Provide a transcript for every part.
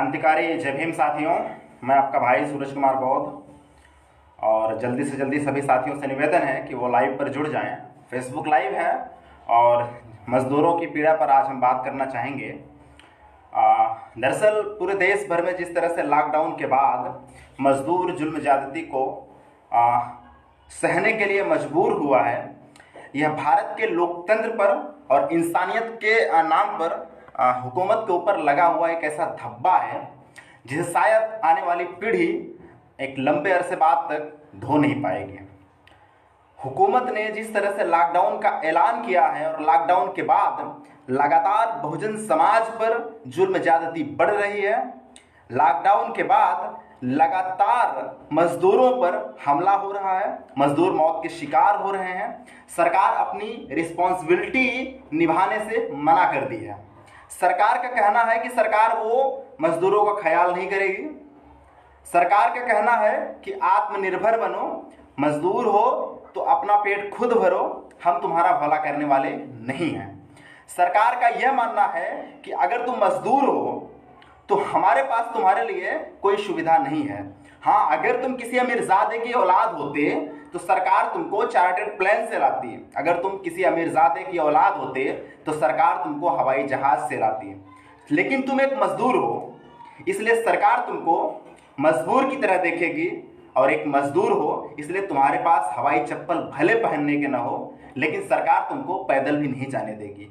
क्रांतिकारी जय भीम साथियों, मैं आपका भाई सूरज कुमार बौद्ध। और जल्दी से जल्दी सभी साथियों से निवेदन है कि वो लाइव पर जुड़ जाएं। फेसबुक लाइव है और मज़दूरों की पीड़ा पर आज हम बात करना चाहेंगे। दरअसल पूरे देश भर में जिस तरह से लॉकडाउन के बाद मज़दूर जुल्म ज़्यादती को सहने के लिए मजबूर हुआ है, यह भारत के लोकतंत्र पर और इंसानियत के नाम पर हुकूमत के ऊपर लगा हुआ एक ऐसा धब्बा है जिसे शायद आने वाली पीढ़ी एक लंबे अरसे बाद तक धो नहीं पाएगी। हुकूमत ने जिस तरह से लॉकडाउन का ऐलान किया है और लॉकडाउन के बाद लगातार बहुजन समाज पर जुल्म ज़्यादती बढ़ रही है, लॉकडाउन के बाद लगातार मजदूरों पर हमला हो रहा है, मजदूर मौत के शिकार हो रहे हैं। सरकार अपनी रिस्पॉन्सिबिलिटी निभाने से मना कर दी है। सरकार का कहना है कि सरकार वो मजदूरों का ख्याल नहीं करेगी। सरकार का कहना है कि आत्मनिर्भर बनो, मजदूर हो तो अपना पेट खुद भरो, हम तुम्हारा भला करने वाले नहीं हैं। सरकार का यह मानना है कि अगर तुम मजदूर हो तो हमारे पास तुम्हारे लिए कोई सुविधा नहीं है। हाँ, अगर तुम किसी अमीरजादे की औलाद होते तो सरकार तुमको चार्टर्ड प्लेन से लाती। अगर तुम किसी अमीरजादे की औलाद होते तो सरकार तुमको हवाई जहाज से लाती। लेकिन तुम एक मजदूर हो, इसलिए सरकार तुमको मजबूर की तरह देखेगी, और एक मजदूर हो इसलिए तुम्हारे पास हवाई चप्पल भले पहनने के ना हो, लेकिन सरकार तुमको पैदल भी नहीं जाने देगी।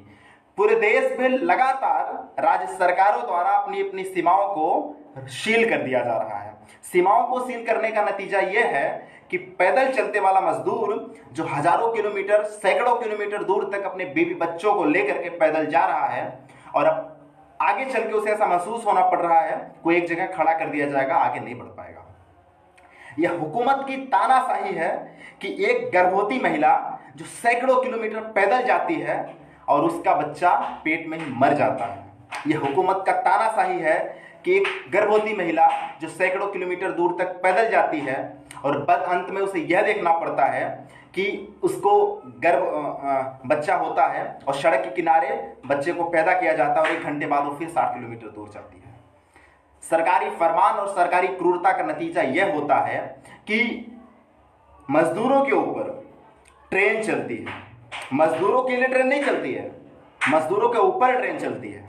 पूरे देश में लगातार राज्य सरकारों द्वारा अपनी अपनी सीमाओं को सील कर दिया जा रहा है। सीमाओं को सील करने का नतीजा यह है कि पैदल चलते वाला मजदूर जो हजारों किलोमीटर, सैकड़ों किलोमीटर दूर तक अपने बीवी बच्चों को लेकर के पैदल जा रहा है, और अब आगे चल के उसे ऐसा महसूस होना पड़ रहा है कोई एक जगह खड़ा कर दिया जाएगा, आगे नहीं बढ़ पाएगा। यह हुकूमत की तानाशाही है कि एक गर्भवती महिला जो सैकड़ों किलोमीटर पैदल जाती है और उसका बच्चा पेट में ही मर जाता है। यह हुकूमत का तानाशाही है कि एक गर्भवती महिला जो सैकड़ों किलोमीटर दूर तक पैदल जाती है और बद अंत में उसे यह देखना पड़ता है कि उसको बच्चा होता है और सड़क के किनारे बच्चे को पैदा किया जाता है और 1 घंटे बाद वो फिर 60 किलोमीटर दूर जाती है। सरकारी फरमान और सरकारी क्रूरता का नतीजा यह होता है कि मजदूरों के ऊपर ट्रेन चलती है। मजदूरों के लिए ट्रेन नहीं चलती है, मजदूरों के ऊपर ट्रेन चलती है।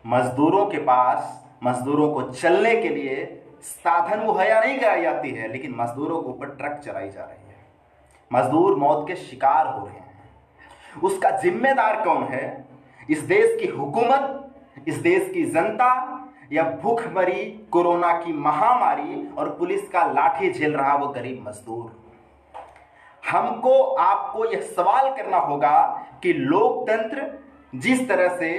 मजदूरों के पास मजदूरों को चलने के लिए साधन मुहैया नहीं कराई जाती है, लेकिन मजदूरों के ऊपर ट्रक चलाई जा रही है। मजदूर मौत के शिकार हो रहे हैं। उसका जिम्मेदार कौन है? इस देश की हुकूमत, इस देश की जनता, या भूखमरी कोरोना की महामारी और पुलिस का लाठी झेल रहा वो गरीब मजदूर? हमको आपको यह सवाल करना होगा कि लोकतंत्र, जिस तरह से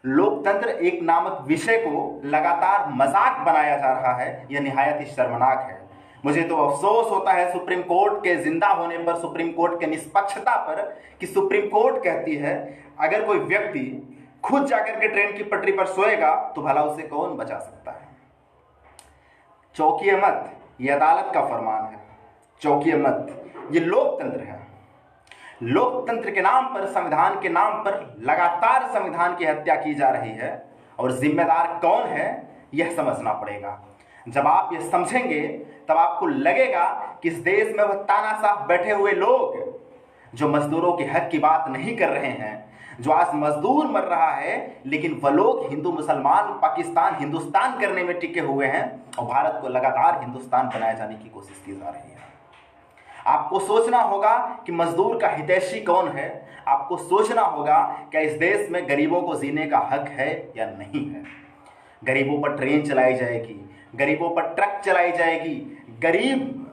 लोकतंत्र एक नामक विषय को लगातार मजाक बनाया जा रहा है, यह निहायत ही शर्मनाक है। मुझे तो अफसोस होता है सुप्रीम कोर्ट के जिंदा होने पर, सुप्रीम कोर्ट के निष्पक्षता पर, कि सुप्रीम कोर्ट कहती है अगर कोई व्यक्ति खुद जाकर के ट्रेन की पटरी पर सोएगा तो भला उसे कौन बचा सकता है। चौंकिए मत, यह अदालत का फरमान है। चौंकिए मत, ये लोकतंत्र है। लोकतंत्र के नाम पर, संविधान के नाम पर लगातार संविधान की हत्या की जा रही है, और जिम्मेदार कौन है यह समझना पड़ेगा। जब आप यह समझेंगे तब आपको लगेगा कि इस देश में वह तानाशाह बैठे हुए लोग जो मजदूरों के हक की बात नहीं कर रहे हैं, जो आज मजदूर मर रहा है, लेकिन वह लोग हिंदू मुसलमान, पाकिस्तान, हिंदुस्तान करने में टिके हुए हैं, और भारत को लगातार हिंदुस्तान बनाए जाने की कोशिश की जा रही है। आपको सोचना होगा कि मजदूर का हितैषी कौन है। आपको सोचना होगा क्या इस देश में गरीबों को जीने का हक है या नहीं है। गरीबों पर ट्रेन चलाई जाएगी, गरीबों पर ट्रक चलाई जाएगी। गरीब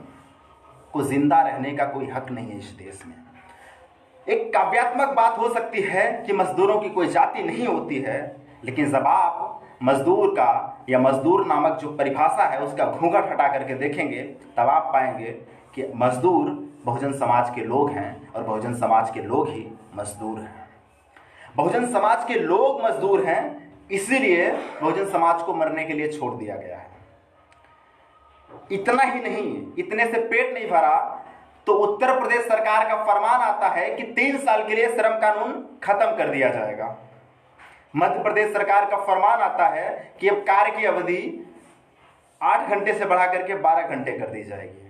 को जिंदा रहने का कोई हक नहीं है इस देश में। एक काव्यात्मक बात हो सकती है कि मजदूरों की कोई जाति नहीं होती है, लेकिन जब आप मजदूर का या मजदूर नामक जो परिभाषा है उसका घूंघट हटा करके देखेंगे तब आप पाएंगे कि मजदूर बहुजन समाज के लोग हैं, और बहुजन समाज के लोग ही मजदूर हैं। बहुजन समाज के लोग मजदूर हैं, इसीलिए बहुजन समाज को मरने के लिए छोड़ दिया गया है। इतना ही नहीं, इतने से पेट नहीं भरा तो उत्तर प्रदेश सरकार का फरमान आता है कि 3 साल के लिए श्रम कानून खत्म कर दिया जाएगा। मध्य प्रदेश सरकार का फरमान आता है कि अब कार्य की अवधि 8 घंटे से बढ़ा करके 12 घंटे कर दी जाएगी।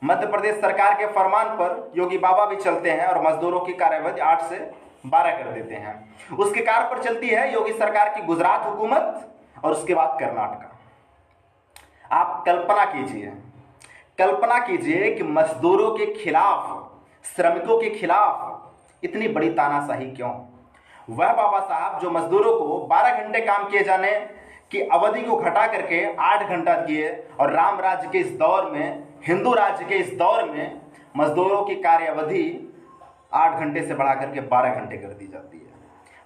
मध्य प्रदेश सरकार के फरमान पर योगी बाबा भी चलते हैं और मजदूरों की कार्यावधि 8 से 12 कर देते हैं। उसके कार पर चलती है योगी सरकार की गुजरात हुकूमत और उसके बाद कर्नाटका। आप कल्पना कीजिए कि मजदूरों के खिलाफ, श्रमिकों के खिलाफ इतनी बड़ी तानाशाही क्यों? वह बाबा साहब जो मजदूरों को 12 घंटे काम किए जाने की अवधि को घटा करके 8 घंटा किए और राम राज्य के इस दौर में, हिंदू राज्य के इस दौर में मजदूरों की कार्य अवधि 8 घंटे से बढ़ा करके 12 घंटे कर दी जाती है।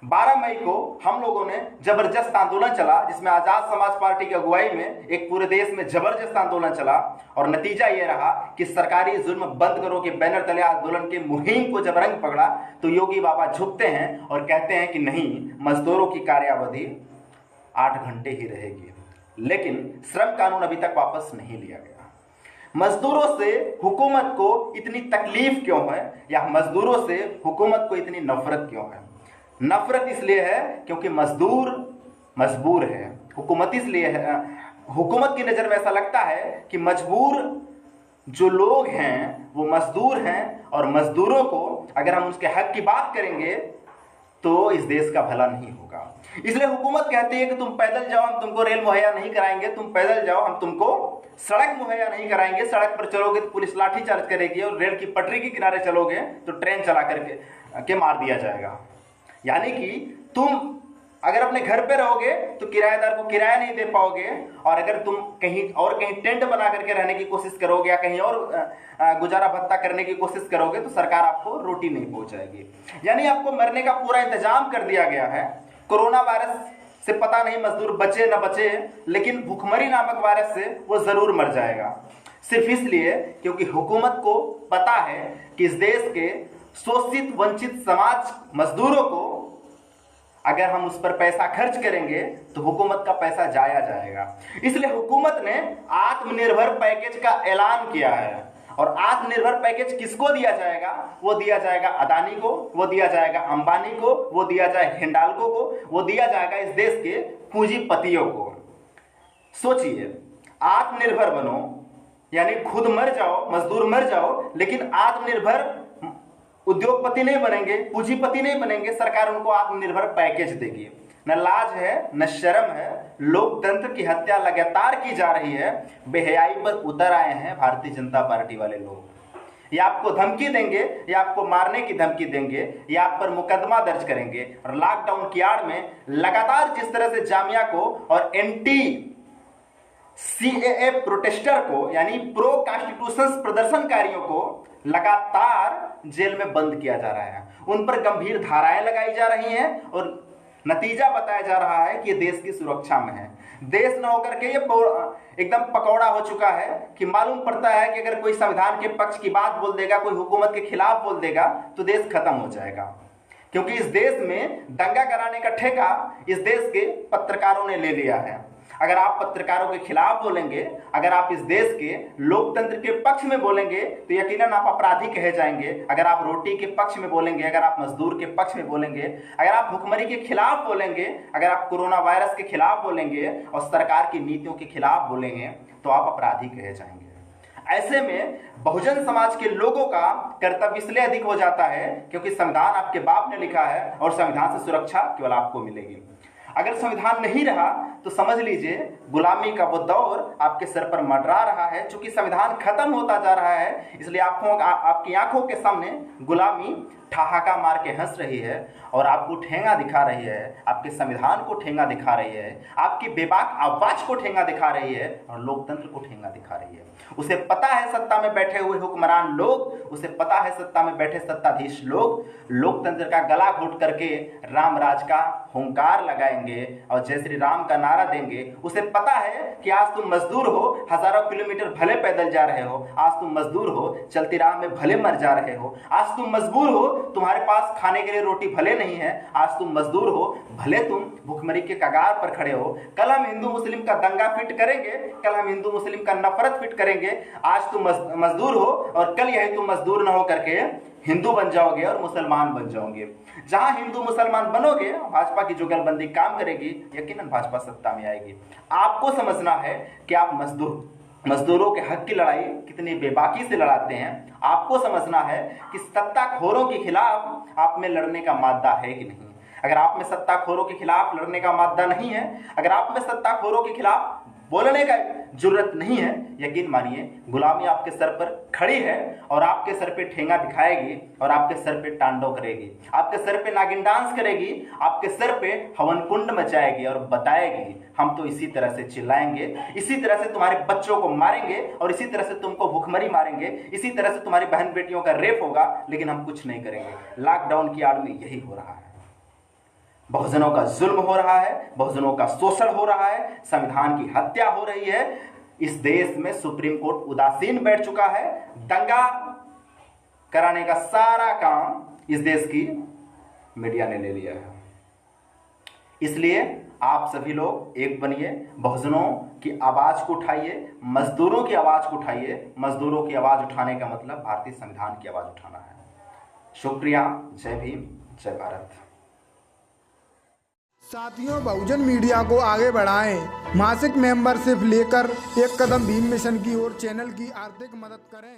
12 मई को हम लोगों ने जबरदस्त आंदोलन चला, जिसमें आजाद समाज पार्टी की अगुवाई में एक पूरे देश में जबरदस्त आंदोलन चला और नतीजा ये रहा कि सरकारी जुल्म बंद करो के बैनर तले आंदोलन की मुहिम को जब रंग पकड़ा तो योगी बाबा झुकते हैं और कहते हैं कि नहीं, मजदूरों की कार्यावधि 8 घंटे ही रहेगी। लेकिन श्रम कानून अभी तक वापस नहीं लिया गया। मजदूरों से हुकूमत को इतनी तकलीफ क्यों है, या मजदूरों से हुकूमत को इतनी नफरत क्यों है? नफरत इसलिए है क्योंकि मजदूर मजबूर है। हुकूमत इसलिए है, हुकूमत की नज़र में ऐसा लगता है कि मजबूर जो लोग हैं वो मजदूर हैं और मजदूरों को अगर हम उसके हक की बात करेंगे तो इस देश का भला नहीं होगा। इसलिए हुकूमत कहती है कि तुम पैदल जाओ, हम तुमको रेल मुहैया नहीं कराएंगे, तुम पैदल जाओ, हम तुमको सड़क मुहैया नहीं कराएंगे। सड़क पर चलोगे तो पुलिस लाठी चार्ज करेगी और रेल की पटरी के किनारे चलोगे तो ट्रेन चला करके मार दिया जाएगा। यानी कि तुम अगर अपने घर पे रहोगे तो किराएदार को किराया नहीं दे पाओगे, और अगर तुम कहीं टेंट बना करके रहने की कोशिश करोगे या कहीं और गुजारा भत्ता करने की कोशिश करोगे तो सरकार आपको रोटी नहीं पहुंचाएगी। यानी आपको मरने का पूरा इंतजाम कर दिया गया है। कोरोना वायरस से पता नहीं मजदूर बचे न बचे, लेकिन भुखमरी नामक वायरस से वो जरूर मर जाएगा, सिर्फ इसलिए क्योंकि हुकूमत को पता है कि इस देश के शोषित वंचित समाज मजदूरों को अगर हम उस पर पैसा खर्च करेंगे तो हुकूमत का पैसा जाया जाएगा। इसलिए हुकूमत ने आत्मनिर्भर पैकेज का ऐलान किया है। और आत्मनिर्भर पैकेज किसको दिया जाएगा? वो दिया जाएगा अदानी को, वो दिया जाएगा अंबानी को, वो दिया जाएगा हिंडाल्को को, वो दिया जाएगा इस देश के पूंजीपतियों को। सोचिए, आत्मनिर्भर बनो, यानी खुद मर जाओ, मजदूर मर जाओ, लेकिन आत्मनिर्भर उद्योगपति नहीं बनेंगे, पूंजीपति नहीं बनेंगे, सरकार उनको आत्मनिर्भर पैकेज देगी। न लाज है न शर्म है, लोकतंत्र की हत्या लगातार की जा रही है। बेहयाई पर उतर आए हैं भारतीय जनता पार्टी वाले लोग। या आपको धमकी देंगे, या आपको मारने की धमकी देंगे, या आप पर मुकदमा दर्ज करेंगे। और लॉकडाउन की आड़ में लगातार जिस तरह से जामिया को और एंटी सीएए प्रोटेस्टर को, यानी प्रो कॉन्स्टिट्यूशन प्रदर्शनकारियों को लगातार जेल में बंद किया जा रहा है, उन पर गंभीर धाराएं लगाई जा रही हैं और नतीजा बताया जा रहा है कि देश की सुरक्षा में है। देश न होकर के ये एकदम पकौड़ा हो चुका है कि मालूम पड़ता है कि अगर कोई संविधान के पक्ष की बात बोल देगा, कोई हुकूमत के खिलाफ बोल देगा तो देश खत्म हो जाएगा। क्योंकि इस देश में दंगा कराने का ठेका इस देश के पत्रकारों ने ले लिया है। अगर आप पत्रकारों के खिलाफ बोलेंगे, अगर आप इस देश के लोकतंत्र के पक्ष में बोलेंगे तो यकीनन आप अपराधी कहे जाएंगे। अगर आप रोटी के पक्ष में बोलेंगे, अगर आप मजदूर के पक्ष में बोलेंगे, अगर आप भुखमरी के खिलाफ बोलेंगे, अगर आप कोरोना वायरस के खिलाफ बोलेंगे और सरकार की नीतियों के खिलाफ बोलेंगे तो आप अपराधी कहे जाएंगे। ऐसे में बहुजन समाज के लोगों का कर्तव्य इसलिए अधिक हो जाता है क्योंकि संविधान आपके बाप ने लिखा है और संविधान से सुरक्षा केवल आपको मिलेगी। अगर संविधान नहीं रहा तो समझ लीजिए गुलामी का वो दौर आपके सर पर मंडरा रहा है। चूंकि संविधान खत्म होता जा रहा है, इसलिए आपकी आंखों के सामने गुलामी ठहाका मार के हंस रही है और आपको ठेंगा दिखा रही है, आपके संविधान को ठेंगा दिखा रही है, आपकी बेबाक आवाज को ठेंगा दिखा रही है और लोकतंत्र को ठेंगा दिखा रही है। उसे पता है सत्ता में बैठे हुए हुक्मरान लोग, उसे पता है सत्ता में बैठे सत्ताधीश लोग लोकतंत्र का गला घोट करके राम राज का हुंकार लगाएंगे और जय श्री राम का नारा देंगे। उसे पता है कि आज तुम मजदूर हो, हजारों किलोमीटर भले पैदल जा रहे हो, आज तुम मजदूर हो, चलती राह में भले मर जा रहे हो, आज तुम मजबूर हो, तुम्हारे पास खाने के लिए रोटी भले नहीं है, आज तुम मजदूर हो, भले तुम भुखमरी के कगार पर खड़े हो। कल हम हिंदू मुस्लिम का दंगा फिट करेंगे, कल हम हिंदू मुस्लिम का नफरत फिट करेंगे। आज तुम मजदूर हो और कल यही तुम मजदूर न हो करके हिंदू बन जाओगे और मुसलमान बन जाओगे। जहां हिंदू मुसलमान बनोगे, भाजपा की जुगलबंदी काम करेगी, यकीनन भाजपा सत्ता में आएगी। आपको समझना है कि आप मजदूरों के हक की लड़ाई कितनी बेबाकी से लड़ाते हैं। आपको समझना है कि सत्ताखोरों के खिलाफ आप में लड़ने का मादा है कि नहीं। अगर आप में सत्ताखोरों के खिलाफ लड़ने का मादा नहीं है, अगर आप में सत्ताखोरों के खिलाफ बोलने का जरूरत नहीं है, यकीन मानिए गुलामी आपके सर पर खड़ी है और आपके सर पे ठेंगा दिखाएगी और आपके सर पे तांडव करेगी, आपके सर पे नागिन डांस करेगी, आपके सर पे हवन कुंड मचाएगी और बताएगी हम तो इसी तरह से चिल्लाएंगे, इसी तरह से तुम्हारे बच्चों को मारेंगे और इसी तरह से तुमको भूखमरी मारेंगे, इसी तरह से तुम्हारी बहन बेटियों का रेप होगा, लेकिन हम कुछ नहीं करेंगे। लॉकडाउन की आड़ में यही हो रहा है। बहुजनों का जुल्म हो रहा है, बहुजनों का शोषण हो रहा है, संविधान की हत्या हो रही है। इस देश में सुप्रीम कोर्ट उदासीन बैठ चुका है। दंगा कराने का सारा काम इस देश की मीडिया ने ले लिया है। इसलिए आप सभी लोग एक बनिए, बहुजनों की आवाज को उठाइए, मजदूरों की आवाज को उठाइए। मजदूरों की आवाज उठाने का मतलब भारतीय संविधान की आवाज उठाना है। शुक्रिया। जय भीम, जय भारत। साथियों, बहुजन मीडिया को आगे बढ़ाएं, मासिक मेंबरशिप लेकर एक कदम भीम मिशन की ओर चैनल की आर्थिक मदद करें।